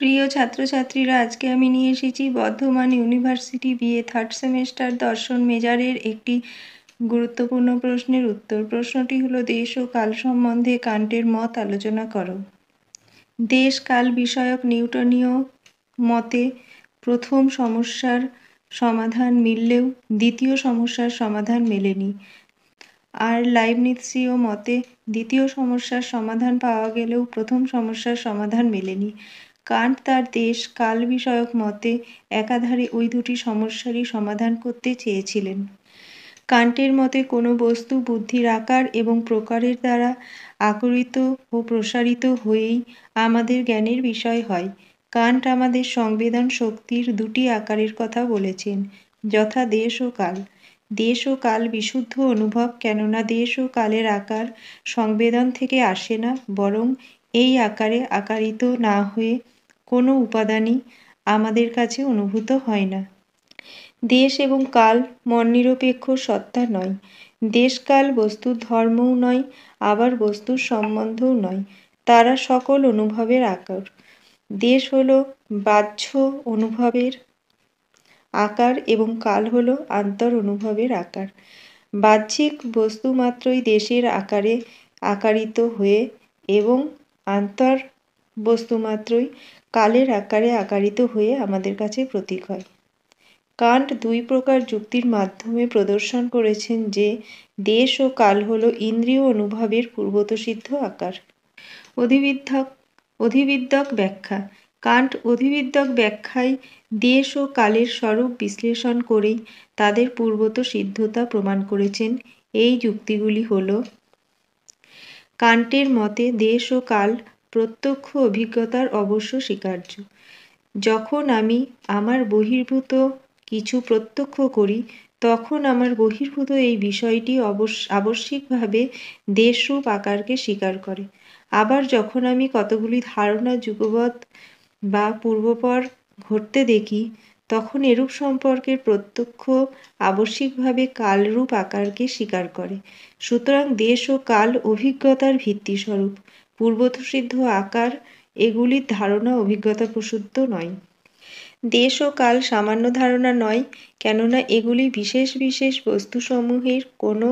প্রিয় ছাত্রছাত্রীরা, আজকে আমি নিয়ে এসেছি Bardhaman university BA third semester দর্শন মেজরের একটি গুরুত্বপূর্ণ প্রশ্নের উত্তর। প্রশ্নটি হলো, দেশ ও কাল সম্বন্ধে কান্টের মত আলোচনা করো। দেশ কাল বিষয়ক নিউটনীয় মতে প্রথম সমস্যার সমাধান মিললেও দ্বিতীয় সমস্যার সমাধান মেলেনি। আর লাইবনিৎসীয় মতে দ্বিতীয় সমস্যার সমাধান পাওয়া গেলেও প্রথম সমস্যার সমাধান মেলেনি। কান্ট তার দেশ কাল বিষয়ক মতে একাধারে ওই দুটি সমস্যারই সমাধান করতে চেয়েছিলেন। কান্টের মতে কোনো বস্তু বুদ্ধির আকার এবং প্রকারের দ্বারা আকরিত ও প্রসারিত হয়েই আমাদের জ্ঞানের বিষয় হয়। কান্ট আমাদের সংবেদন শক্তির দুটি আকারের কথা বলেছেন, যথা দেশ ও কাল। দেশ ও কাল বিশুদ্ধ অনুভব, কেননা দেশ ও কালের আকার সংবেদন থেকে আসে না, বরং এই আকারে আকারিত না হয়ে কোনো উপাদানই আমাদের কাছে অনুভূত হয় না। দেশ এবং কাল মননিরপেক্ষ সত্তা নয়। দেশকাল বস্তুর ধর্মও নয়, আবার বস্তুর সম্বন্ধও নয়। তারা সকল অনুভবের আকার। দেশ হলো বাহ্য অনুভবের আকার এবং কাল হলো আন্তর অনুভবের আকার। বাহ্যিক বস্তু মাত্রই দেশের আকারে আকারিত হয়ে এবং আন্তর বস্তু মাত্রই কালের আকারে আকারিত হয়ে আমাদের কাছে প্রতীক হয়। কান্ট দুই প্রকার যুক্তির মাধ্যমে প্রদর্শন করেছেন যে দেশ ও কাল হল ইন্দ্রিয় অনুভবের পূর্বতসিদ্ধ আকার। অধিবিদ্যক ব্যাখ্যা। কান্ট অধিবিদ্যক ব্যাখ্যায় দেশ ও কালের স্বরূপ বিশ্লেষণ করেই তাদের পূর্বত সিদ্ধতা প্রমাণ করেছেন। এই যুক্তিগুলি হল: কান্টের মতে দেশ ও কাল প্রত্যক্ষ অভিজ্ঞতার অবশ্য স্বীকার্য। যখন আমি আমার বহির্ভূত কিছু প্রত্যক্ষ করি, তখন আমার বহির্ভূত এই বিষয়টি আবশ্যিকভাবে দেশরূপ আকারকে স্বীকার করে। আবার যখন আমি কতগুলি ধারণা যুগপৎ বা পূর্বপর ঘটতে দেখি, তখন এরূপ সম্পর্কের প্রত্যক্ষ আবশ্যিকভাবে কালরূপ আকারকে স্বীকার করে। সুতরাং দেশ ও কাল অভিজ্ঞতার ভিত্তিস্বরূপ, পূর্বতসিদ্ধ আকার, এগুলির ধারণা অভিজ্ঞতা প্রসূত নয়। দেশ ও কাল সামান্য ধারণা নয়, কেননা এগুলি বিশেষ বিশেষ বস্তুসমূহের কোনো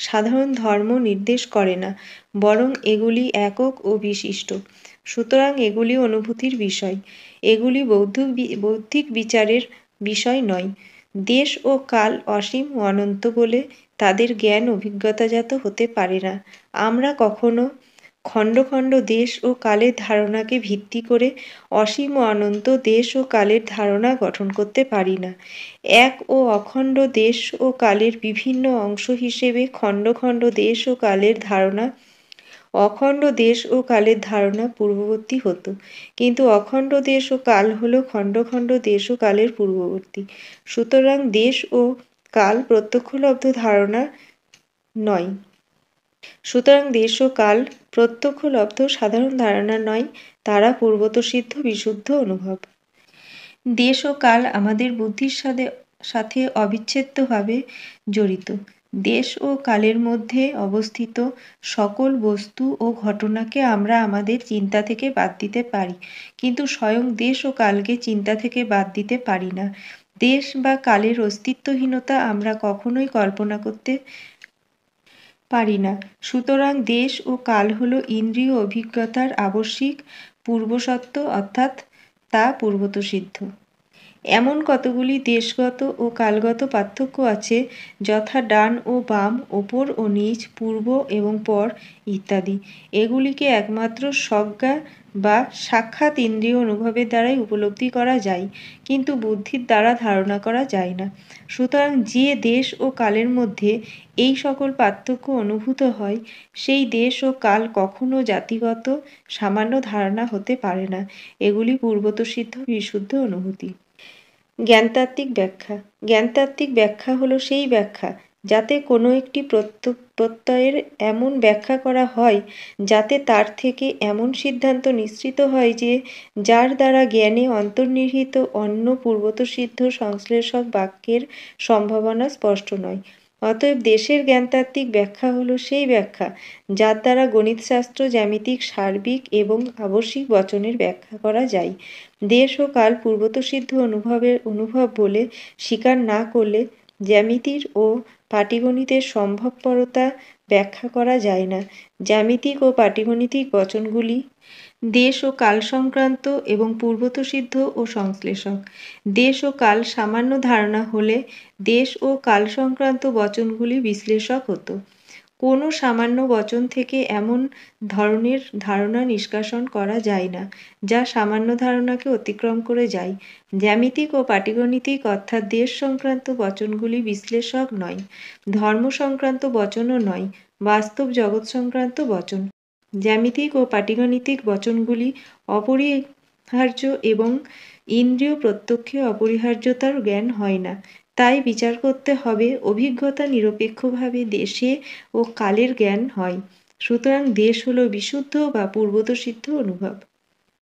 সাধারণ ধর্ম নির্দেশ করে না, বরং এগুলি একক ও বিশিষ্ট। সুতরাং এগুলি অনুভূতির বিষয়, এগুলি বৌদ্ধিক বিচারের বিষয় নয়। দেশ ও কাল অসীম ও অনন্ত বলে তাদের জ্ঞান অভিজ্ঞতাজাত হতে পারে না। আমরা কখনো খণ্ড খণ্ড দেশ ও কালের ধারণাকে ভিত্তি করে অসীম ও অনন্ত দেশ ও কালের ধারণা গঠন করতে পারি না। এক ও অখণ্ড দেশ ও কালের বিভিন্ন অংশ হিসেবে খণ্ড খণ্ড দেশ ও কালের ধারণা অখণ্ড দেশ ও কালের ধারণা পূর্ববর্তী হতো, কিন্তু অখণ্ড দেশ ও কাল হল খণ্ড খণ্ড দেশ ও কালের পূর্ববর্তী। সুতরাং দেশ ও কাল প্রত্যক্ষলব্ধ ধারণা নয়। সুতরাং দেশ ও কাল প্রত্যক্ষলব্ধ সাধারণ ধারণা নয়, তারা পূর্বতসিদ্ধ বিশুদ্ধ অনুভব। দেশ ও কাল আমাদের বুদ্ধির সাথে অবিচ্ছেদ্যভাবে জড়িত। দেশ ও কালের মধ্যে অবস্থিত সকল বস্তু ও ঘটনাকে আমরা আমাদের চিন্তা থেকে বাদ দিতে পারি, কিন্তু স্বয়ং দেশ ও কালকে চিন্তা থেকে বাদ দিতে পারি না। দেশ বা কালের অস্তিত্বহীনতা আমরা কখনোই কল্পনা করতে পারি না। সুতরাং দেশ ও কাল হল ইন্দ্রিয় অভিজ্ঞতার আবশ্যিক পূর্বসত্ত্ব, অর্থাৎ তা পূর্বতসিদ্ধ। এমন কতগুলি দেশগত ও কালগত পার্থক্য আছে, যথা ডান ও বাম, ওপর ও নিচ, পূর্ব এবং পর ইত্যাদি। এগুলিকে একমাত্র স্বজ্ঞা বা সাক্ষাৎ ইন্দ্রিয় অনুভবের দ্বারাই উপলব্ধি করা যায়, কিন্তু বুদ্ধির দ্বারা ধারণা করা যায় না। সুতরাং যে দেশ ও কালের মধ্যে এই সকল পার্থক্য অনুভূত হয়, সেই দেশ ও কাল কখনো জাতিগত সামান্য ধারণা হতে পারে না। এগুলি পূর্বতসিদ্ধ বিশুদ্ধ অনুভূতি। জ্ঞানতাত্ত্বিক ব্যাখ্যা। জ্ঞানতাত্ত্বিক ব্যাখ্যা হলো সেই ব্যাখ্যা যাতে কোনো একটি প্রত্যয়ের এমন ব্যাখ্যা করা হয় যাতে তার থেকে এমন সিদ্ধান্ত নিঃসৃত হয় যে যার দ্বারা জ্ঞানে অন্তর্নিহিত অন্য পূর্বতসিদ্ধ সংশ্লেষক বাক্যের সম্ভাবনা স্পষ্ট নয়। অতএব দেশের জ্ঞানতাত্ত্বিক ব্যাখ্যা হলো সেই ব্যাখ্যা যার দ্বারা গণিতশাস্ত্র জ্যামিতিক সার্বিক এবং আবশ্যিক বচনের ব্যাখ্যা করা যায়। দেশ ও কাল পূর্বতসিদ্ধ অনুভব বলে স্বীকার না করলে জ্যামিতির ও পাটিগণিতের সম্ভবপরতা ব্যাখ্যা করা যায় না। জ্যামিতিক ও পাটিগণিতিক বচনগুলি দেশ ও কাল সংক্রান্ত এবং পূর্বতসিদ্ধ ও সংশ্লেষক। দেশ ও কাল সামান্য ধারণা হলে দেশ ও কাল সংক্রান্ত বচনগুলি বিশ্লেষক হতো। কোনো সামান্য বচন থেকে এমন ধরনের ধারণা নিষ্কাশন করা যায় না যা সামান্য ধারণাকে অতিক্রম করে যায়। জ্যামিতিক ও পাটিগণিতিক অর্থাৎ দেশ সংক্রান্ত বচনগুলি বিশ্লেষক নয়, ধর্ম সংক্রান্ত বচনও নয়, বাস্তব জগৎ সংক্রান্ত বচন। জ্যামিতিক ও পাটিগণিতিক বচনগুলি অপরিহার্য এবং ইন্দ্রিয় প্রত্যক্ষে অপরিহার্যতার জ্ঞান হয় না। তাই বিচার করতে হবে অভিজ্ঞতা নিরপেক্ষভাবে দেশে ও কালের জ্ঞান হয়। সুতরাং দেশ হলো বিশুদ্ধ বা পূর্বতসিদ্ধ অনুভব।